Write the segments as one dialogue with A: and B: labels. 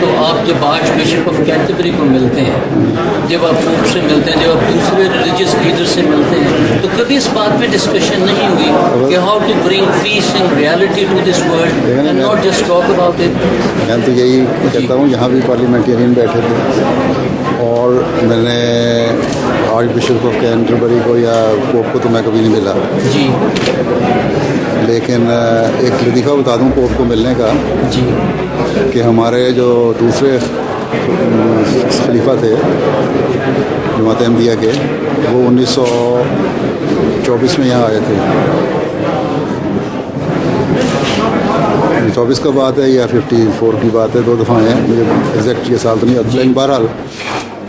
A: तो आप जब आर्च बिशप ऑफ कैंटरबरी को मिलते हैं, जब आप पोप से मिलते हैं, जब आप दूसरे रिलीजियस लीडर से मिलते हैं, तो कभी इस बात पे डिस्कशन नहीं हुई कि how to bring peace and reality to this world and not just talk about it?
B: मैं तो यही कहता हूँ, यहाँ भी पार्लियामेंटेरियन बैठे थे और मैंने आर्च बिशप ऑफ कैंटरबरी को या पोप को तो मैं कभी नहीं मिला
A: जी,
B: लेकिन एक लतीफ़ा बता दूँ पोप को मिलने का
A: जी,
B: कि हमारे जो दूसरे खलीफा थे जमात अहमदिया के, वो 1924 में यहाँ आए थे। 24 का बात है या 54 की बात है, 2 दफ़ा हैं, मुझे एग्जैक्ट ये साल तो नहीं आता, लेकिन बहरहाल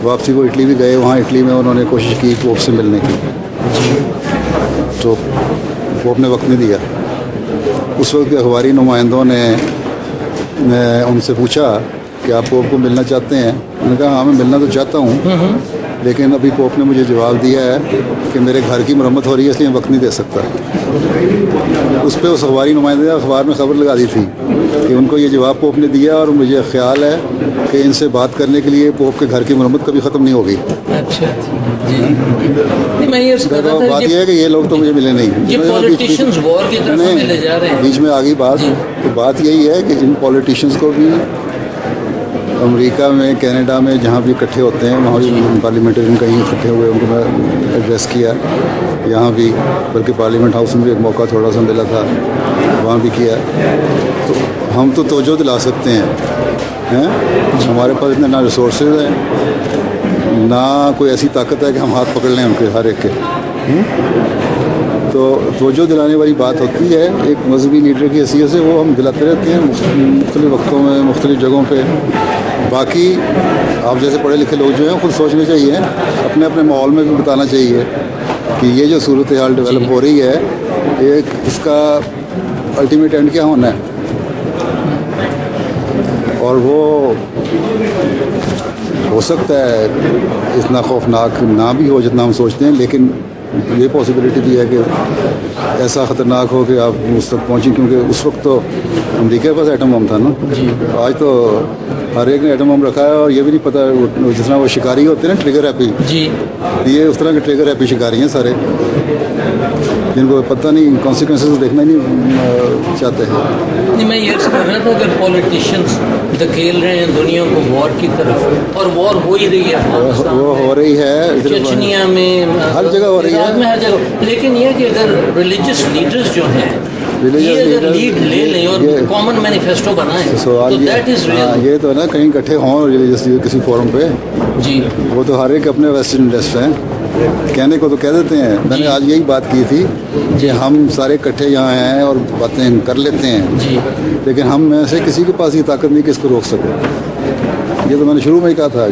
B: वापसी वो इटली भी गए। वहाँ इटली में उन्होंने कोशिश की पोप से मिलने की, तो पोप ने वक्त नहीं दिया। उस वक्त के अखबारी नुमाइंदों ने उनसे पूछा कि आप पोप को मिलना चाहते हैं? उन्होंने कहा हाँ मैं मिलना तो चाहता हूँ, लेकिन अभी पोप ने मुझे जवाब दिया है कि मेरे घर की मरम्मत हो रही है, इसलिए मैं वक्त नहीं दे सकता। उस पर उस अखबारी नुमाइंदे ने अखबार में खबर लगा दी थी कि उनको ये जवाब पोप ने दिया और मुझे ख्याल है कि इनसे बात करने के लिए पोप के घर की मरम्मत कभी ख़त्म नहीं होगी।
A: अच्छा जी, मैं ये
B: तो बात यह है कि ये लोग तो मुझे मिले नहीं,
A: पॉलिटिशियंस वॉर की तरफ मिले जा रहे हैं।
B: बीच में आ गई बात, तो बात यही है कि जिन पॉलिटिशियंस को भी अमेरिका में, कनाडा में जहाँ भी इकट्ठे होते हैं, वहाँ भी पार्लियामेंटेरियन कहीं इकट्ठे हुए, उनको मैं एड्रेस किया। यहाँ भी, बल्कि पार्लियामेंट हाउस में भी एक मौका थोड़ा सा मिला था, वहाँ भी किया। तो हम तो तवज्जो दिला सकते हैं, हमारे पास इतने ना रिसोर्सेज हैं, ना कोई ऐसी ताकत है कि हम हाथ पकड़ लें उनके हर एक के। तो तवज्जो दिलाने वाली बात होती है एक मजहबी लीडर की हैसियत से, वो हम दिलाते रहते हैं मुख्तलिफ़ वक्तों में, मुख्तलिफ़ जगहों पे। बाकी आप जैसे पढ़े लिखे लोग जो हैं खुद सोचने चाहिए, अपने अपने माहौल में भी बताना चाहिए कि ये जो सूरत हाल डेवलप हो रही है, एक इसका अल्टीमेट एंड क्या होना है। और वो हो सकता है इतना खौफनाक ना भी हो जितना हम सोचते हैं, लेकिन ये पॉसिबिलिटी भी है कि ऐसा ख़तरनाक हो कि आप उस तक पहुँचें, क्योंकि उस वक्त तो अमेरिका के पास एटम बम था ना जी। आज तो हर एक ने एटम बम रखा है और ये भी नहीं पता, जिस तरह वो शिकारी होते हैं ना, ट्रिगर हैप्पी जी, ये उस तरह के ट्रिगर हैप्पी शिकारी हैं सारे, जिनको पता नहीं कॉन्सिक्वेंसेस देखना ही नहीं चाहते हैं।
A: नहीं, मैं ये समझ रहा था अगर पॉलिटिशियंस धकेल रहे हैं दुनिया को वॉर की तरफ, और वॉर हो ही रही है,
B: वो हो रही है
A: चेचनिया में,
B: हर जगह हो रही है,
A: हर जगह। लेकिन यह कि अगर रिलीजियस लीडर्स जो हैं ये अगर लीड ले लें और कॉमन मैनिफेस्टो बनाएं, तो दैट इज रियल।
B: ये तो ना कहीं इकट्ठे हों रिलीजियस किसी फोरम पे जी, वो तो हर एक अपने वेस्टर्न इंटरेस्ट हैं, कहने को तो कह देते हैं। मैंने आज यही बात की थी कि हम सारे इकट्ठे यहाँ हैं और बातें कर लेते हैं जी, लेकिन हम में से किसी के पास ये ताकत नहीं कि इसको रोक सके। ये तो मैंने शुरू में ही कहा था।